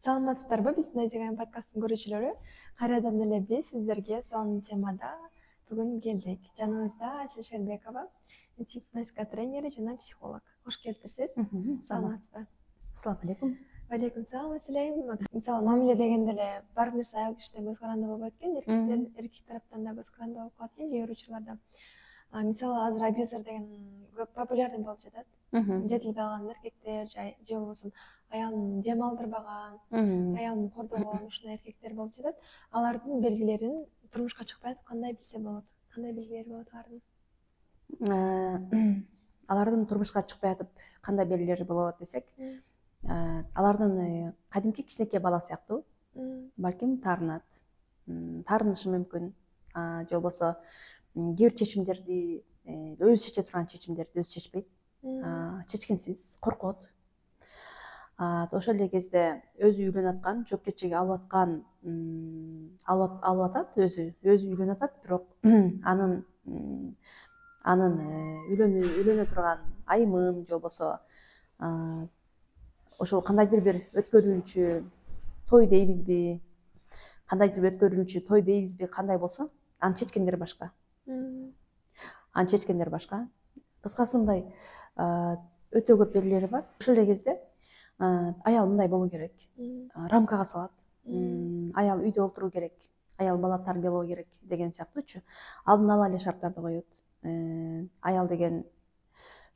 Саламатсыздарбы, биздин Азия подкасттын көрүүчүлөрү. Кайрадан эле биз сиздерге сонун темада бүгүн келдик. Жаныбызда Асель Шербекова, гипнотика тренери жана психолог. Кош келиптирсиз. Саламатсызбы? Assalamu alaikum. Алейкум салам, Аселем. Мисалы, мамиле дегенде эле баардык нерсе аял кишиден көз каранды болбойт экен, эркек тараптан да көз каранды болуп калат экен, кээ бир учурларда. Мисалы, азыр абьюзер деген көп популярный болуп жатат. Жетилбей калган эркектер же болбосо аялын дем алдырбаган, аялын кордогон ушундай эркектер болуп жатат. Алардын белгилерин турмушка чыкпай атып кандай билсе болот? Кандай белгилери болот алардын? Алардын турмушка чыкпай атып кандай белгилери болот десек, алардын кадимки кичинекей бала сыяктуу, балким таарынышы мүмкүн, же болбосо кээ бир чечимдерди өзү чече турган чечимдерди өзү чечпейт, чечкинсиз, коркот. Ошол эле кезде өзү үйлөнүп аткан, жоопкерчилиги алып атат, өзү үйлөнүп атат, бирок анын үйлөнө турган айымын, же болбосо ошол кандайдыр бир өткөрүлүүчү той дейбизби, кандай болсо, анын чечкендери башка. Кыскасы мындай өтө көп белгилери бар. Ошол эле кезде аял мындай болуу керек, рамкага салат, аял үйдө олтуруу керек, аял бала тарбиялоо керек деген сыяктуучу алдын ала эле шарттарды коет. Аял деген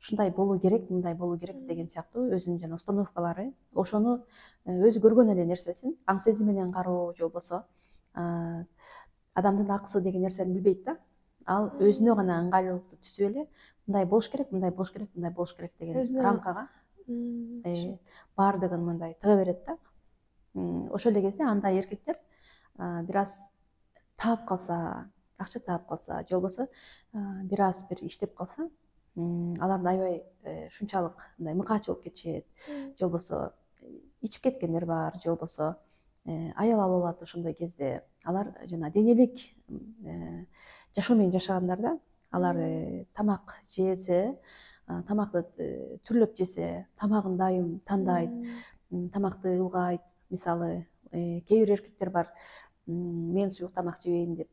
ушундай болуу керек, мындай болуу керек деген сыяктуу өзүнүн жана установкалары, ошону өзү көргөн эле нерсесин аң сезим менен кароо, же болбосо адамдын акысы деген нерсени билбейт да. Ал өзүнө гана ыңгайлуулукту түзүп эле мындай болуш керек деген рамкага баардыгын мындай тыга берет да. Ошол эле кезде андай эркектер бир аз таап калса, акча таап калса, же болбосо бир аз бир иштеп калса, алардын аябай ушунчалык мындай мыкаачы болуп кетишет, же болбосо ичип кеткендер бар, же болбосо аял алып алат. Ошондой кезде алар жана денелик жашоо менен жашагандар да, алар тамак жесе, тамакты түрлөп жесе, тамагын дайым тандайт, тамакты ылгайт. Мисалы, кээ бир эркектер бар, мен суюк тамак жебейм деп,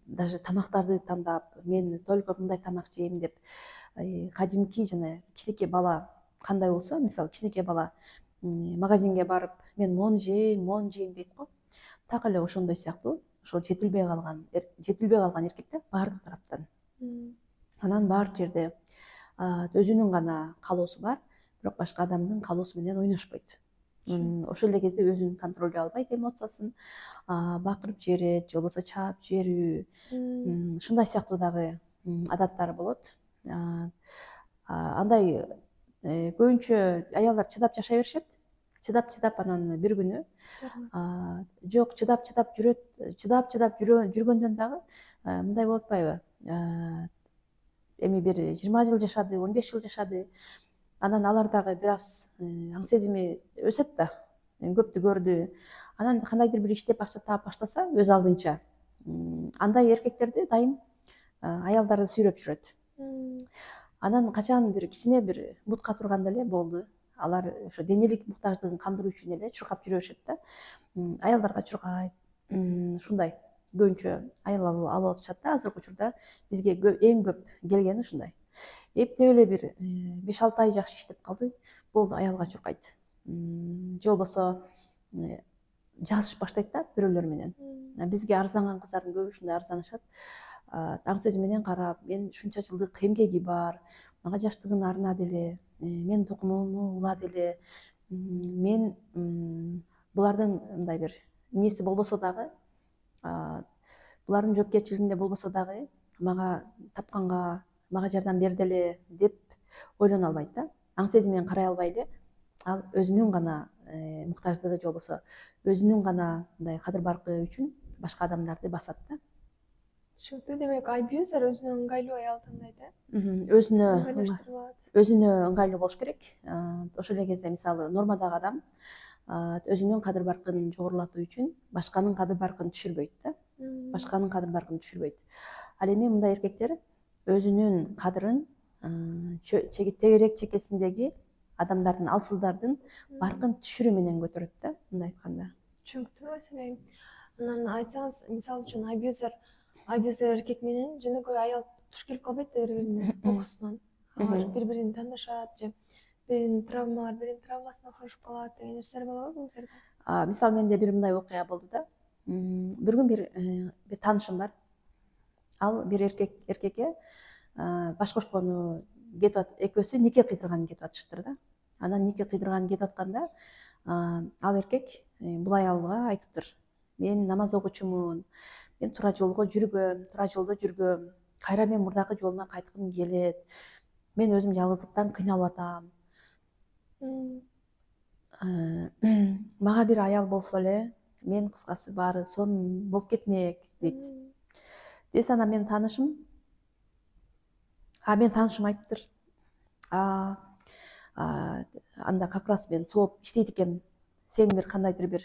даже тамактарды тандап, мен только мындай тамак жейм деп, кадимки жана кичинекей бала кандай болсо, мисалы кичинекей бала магазинге барып, мен мону жейм дейт го. Так эле ошондой сыяктуу, ошол жетилбей калган эркектер баардык тараптан. Анан баардык жерде өзүнүн гана каалоосу бар, бирок башка адамдын каалоосу менен ойношпойт. Ошол эле кезде өзүн контролдой албайт, эмоциясын бакырып жиберет, же болбосо чаап жиберүү, ушундай сыяктуу дагы адаттары болот. Андай көбүнчө аялдар чыдап жашай беришет. Чыдап анан бир күнү жок, чыдап жүргөндөн дагы мындай болуп атпайбы? Эми бир 20 жыл жашады, 15 жыл жашады. Анан алар дагы бир аз аң сезими өсөт да, көптү көрдү. Анан кандайдыр бир иштеп акча таап баштаса өз алдынча, андай эркектерди дайым аялдары сүйрөп жүрөт. Анан качан бир кичине бир бутка турганда эле болду. Алар ошо денелик муктаждыгын кандыруу үчүн эле чуркап жүрө беришет да. Аялдарга чуркайт, ушундай көбүнчө аял алып атышат да. Азыркы учурда бизге эң көп келгени ушундай. Эптеп эле бир 5-6 ай жакшы иштеп калды, болду, аялга чуркайт. Же болбосо жазышып баштайт да бирөөлөр менен. Бизге арызданган кыздардын көбү ушундай арызданышат. Аң сезим менен карап, мен ушунча жылдык эмгеги бар, мага жаштыгын арнады эле, мен тукумумду улады эле, мен булардын мындай бир эмеси болбосо дагы, булардын жоопкерчилигинде болбосо дагы мага тапканга, мага жардам берди эле деп ойлоно албайт да. Аң сезим менен карай албай эле ал өзүнүн гана муктаждыгы, же болбосо өзүнүн гана мындай кадыр баркы үчүн башка адамдарды басат да. Түшүнүктүү. Демек, абьюзер өзүнө ыңгайлуу аял тандайт, өзүнө ыңгайлуу болуш керек. Ошол эле кезде мисалы нормадагы адам өзүнүн кадыр баркын жогорулатуу үчүн башканын кадыр баркын түшүрбөйт да. Ал эми мындай эркектер өзүнүн кадырын тегерек чекесиндеги адамдардын алсыздардын баркын түшүрүү менен көтөрөт да, мындай айтканда. Түшүнүктүү маселе. Анан айтсаңыз, мисалы үчүн абьюзер эркек менен жөнөкөй аял туш келип калбайт да бири-бирине окуусунан. Алар бири-бирин таанышат же биринин травмасына урушуп калат деген нерселер болобу бул жерде? Мисалы менде бир мындай окуя болду да. Бир күн бир таанышым бар. Ал бир эркекке баш кошкону кетип экөөсү нике кыйдырган кетип атышыптыр да. Анан нике кыйдырган кетип атканда ал эркек бул аялга айтыптыр: мен намаз окуучумун, мен туура жолдо жүргөм, кайра мен мурдакы жолума кайткым келет, мен өзүм жалгыздыктан кыйналып атам. Мага бир аял болсо эле, мен кыскасы баары сонун болуп кетмек дейт. Десе анан менин таанышым айтыптыр: анда как раз мен сооп иштейт экенмин. Сенин бир кандайдыр бир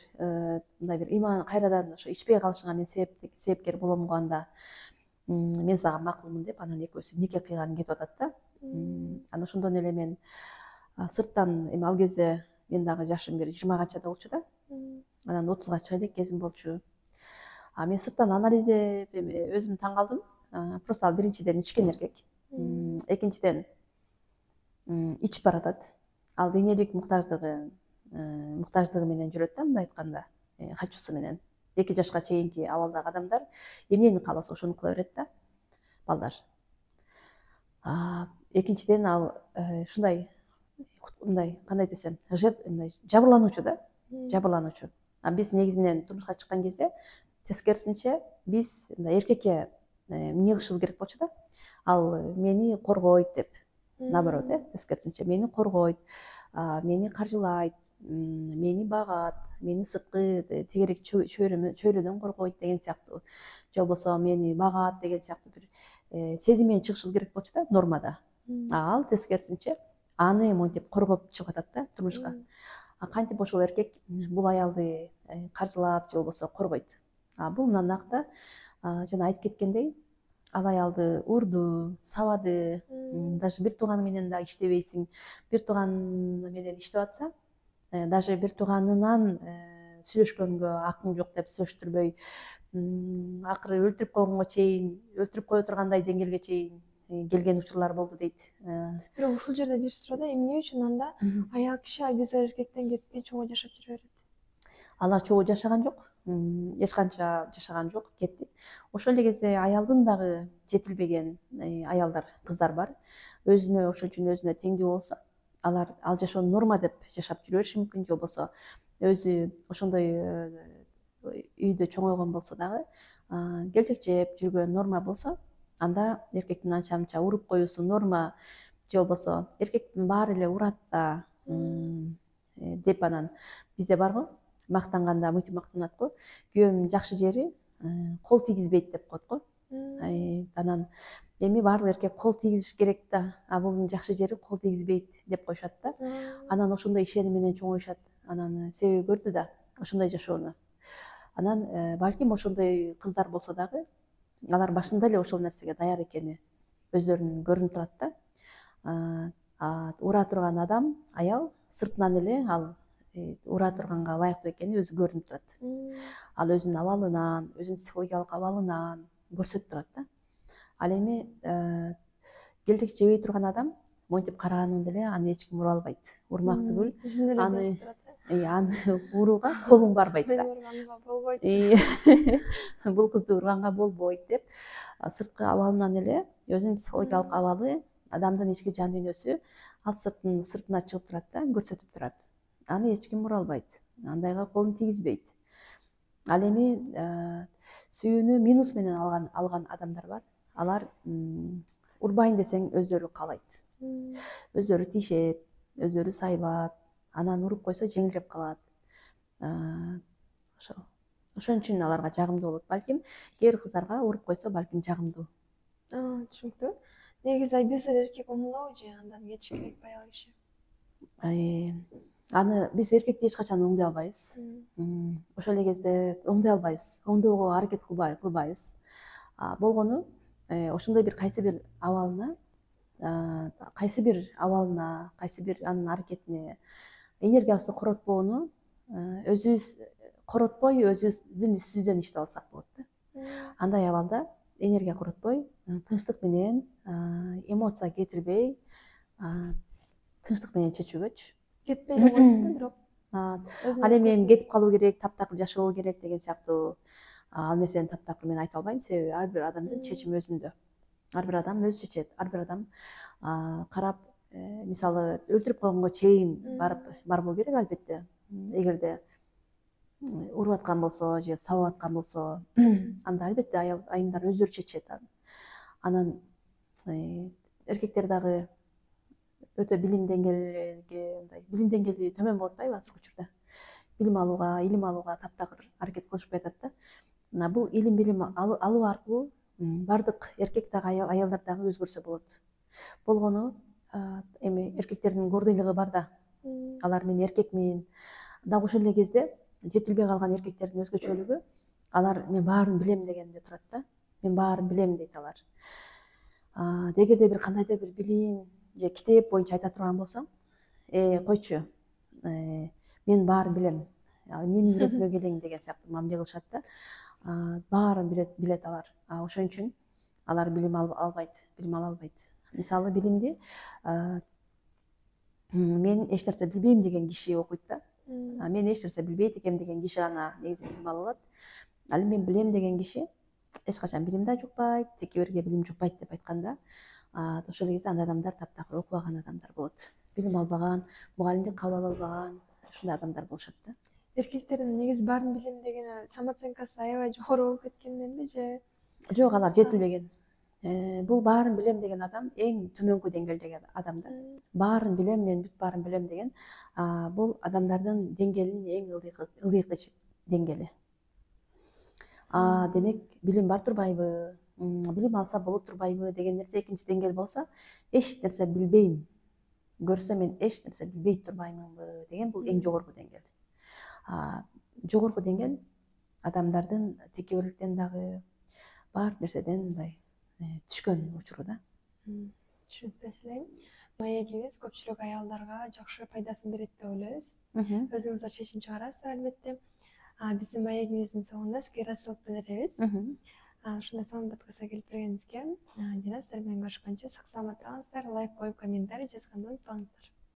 мындай бир иман кайрадан ошо ичпей калышыңа мен себепкер боломго, анда мен сага макулмун деп, анан экөөсү нике кыйганы кетип атат да. Анан ошондон эле мен сырттан, эми ал кезде мен дагы жашым бир 20 канчада болчу да. Анан 30га чыга элек кезим болчу. Мен сырттан анализдеп эми өзүм таң калдым. Просто ал биринчиден ичкен эркек. Экинчиден ичип баратат. Ал денелик муктаждыгы менен жүрөт да, мындай айтканда, хачусу менен. 2 жашка чейинки абалдагы адамдар эмнени кааласа ошону кыла берет да, балдар. Экинчиден ал ушундай, мындай кандай десем, жабырлануучу да, жабырлануучу. Биз негизинен турмушка чыккан кезде тескерисинче биз эркекке эмне кылышыбыз керек болчу да. Ал мени коргойт деп, наоборот, тескерисинче мени коргойт, мени каржылайт, мени багат, мени сырткы тегерек чөйрөдөн коргойт деген сыяктуу, же болбосо мени багат деген сыяктуу бир сезим менен чыгышыбыз керек болчу да, нормада. Ал тескерисинче аны монтип коргоп чыгып атат да турмушка. Кантип ошол эркек бул аялды каржылап же болбосо коргойт. Бул нанакта жана айтып кеткендей, ал аялды урду, сабады, даже бир тууганы менен да иштебейсиң. Бир тууганы менен иштеп атса, даже бир тууганынан сүйлөшкөнгө акың жок деп сүйлөштүрбөй, акыры өлтүрүп кое тургандай деңгээлге чейин келген учурлар болду дейт. Бирок ушул жерде бир суроо да, эмне үчүн анда аял киши абьюзер эркектен кетпей чогуу жашап жүрө берет? Алар чогуу жашаган жок, эч канча жашаган жок, кетти. Ошол эле кезде аялдын дагы жетилбеген аялдар, кыздар бар. Өзүнө ошол үчүн өзүнө теңдүү болсо, ал жашоону норма деп жашап жүрө бериши мүмкүн, же болбосо өзү ошондой үйдө чоңойгон болсо дагы, келжек жеп жүргөн норма болсо, анда эркектин анча мынча уруп коюусу норма, же болбосо эркектин баары эле урат да деп, анан бизде барго мактанганда мынтип мактанат го: күйөөмдүн жакшы жери кол тийгизбейт деп коет го. Анан эми баардык эркек кол тийгизиш керек да, бул жакшы жери кол тийгизбейт деп коюшат да. Анан ошондой ишеним менен чоңоюшат. Анан себеби көрдү да ошондой жашоону. Анан балким ошондой кыздар болсо дагы, алар башында эле ошол нерсеге даяр экени өздөрүнүн көрүнүп турат да. Ура турган адам, аял, сыртынан эле ал ура турганга ылайыктуу экени өзү көрүнүп турат. Ал өзүнүн абалынан, өзүнүн психологиялык абалынан көрсөтүп турат да. Ал эми келжек жебей турган адам монтип караганын эле аны эч ким ура албайт. Урмак түгүл, аны урууга колуң барбайт да. Бул кызды урганга болбойт деп, сырткы абалынан эле өзүнүн психологиялык абалы, адамдын ички жан дүйнөсү ал сыртына чыгып турат да, көрсөтүп турат. Аны эч ким ура албайт, андайга колун тийгизбейт. Ал эми сүйүүнү минус менен алган адамдар бар. Алар урбайын десең өздөрү каалайт. Өздөрү тиешет, өздөрү сайлат, анан уруп койсо жеңилдеп калат. Ошон үчүн аларга жагымдуу болот. Балким кээ бир кыздарга уруп койсо балким жагымдуу. Түшүнүктүү. Негизи абьюзер эркек оңдолобу же андан кетиш керекпи аял киши? Аны биз эркекти эч качан оңдой албайбыз. Ошол эле кезде оңдой албайбыз, оңдоого аракет кылбайбыз. Болгону ошондой бир кайсы бир абалына кайсы бир абалына, кайсы бир анын аракетине энергиябызды коротпоону өзүбүз коротпой өзүбүздүн үстүбүздөн иштеп алсак болот да. Андай абалда энергия коротпой, тынчтык менен, эмоция кетирбей, тынчтык менен чечүүгөчү. Кетпей эле койсун, бирок Ал эми эми кетип калуу керек, таптакыр жашоо керек деген сыяктуу ал нерсени таптакыр мен айта албайм, себеби ар бир адамдын чечими өзүндө. Ар бир адам өзү чечет, ар бир адам карап, мисалы өлтүрүп койгонго чейин барбоо керек албетте. Эгерде уруп аткан болсо же сабап аткан болсо, анда албетте айымдар өздөрү чечет. Анан эркектер дагы өтө билим деңгээли төмөн болуп атпайбы азыркы учурда? Билим алууга, илим алууга таптакыр аракет кылышпай атат да. Мына бул илим билим алуу аркылуу бардык эркек дагы аялдар дагы өзгөрсө болот. Болгону эми эркектердин гордыйлыгы бар да. Алар мен эркекмин. Дагы ошол эле кезде жетилбей калган эркектердин өзгөчөлүгү алар мен баарын билем дегенде турат да. Мен баарын билем дейт алар. Эгерде бир кандайдыр бир билим же китеп боюнча айта турган болсоң, койчу, мен баарын билем, менин үйрөтмө келең деген сыяктуу мамиле кылышат да. Баарын билет алар. Ошон үчүн алар билим ала албайт. Мисалы билимди мен эч нерсе билбейм деген киши окуйт да. Мен эч нерсе билбейт экем деген киши гана негизи билим ала алат. Ал эми мен билем деген киши эч качан билим да жукпайт, текеберге билим жукпайт деп айтканда, ошол кезде андай адамдар таптакыр окубаган адамдар болот. Билим албаган, мугалимдик кабыл ала албаган ушундай адамдар болушат да. Эркектердин негизи баарын билем дегени самооценкасы аябай жогору болуп кеткенденби же? Жок, алар жетилбеген. Бул баарын билем деген адам эң төмөнкү деңгээлдеги адам да. Баарын билем, мен бүт баарын билем деген бул адамдардын деңгээлинин эң ылдыйкы деңгээли. Демек билим бар турбайбы, билим алса болот турбайбы деген нерсе экинчи деңгээл болсо, эч нерсе билбейм, көрсө мен эч нерсе билбей турбаймынбы деген бул эң жогорку деңгээл. Жогорку деңгээл адамдардын текеберликтен дагы бар нерседен мындай түшкөн учуру да. Түшүнүктүү эслейм. Маегибиз көпчүлүк аялдарга жакшы пайдасын берет деп ойлойбуз. Өзүңүздөр чечим чыгарасыздар албетте. Биздин маегибиздин соңунда сизге ыраазычылык билдиребиз. Ушундай сонун подкастка келип бергениңизге жана сиздер менен көрүшкөнчө сак саламатта калыңыздар, лайк коюп, комментарий жазганды унутпаңыздар.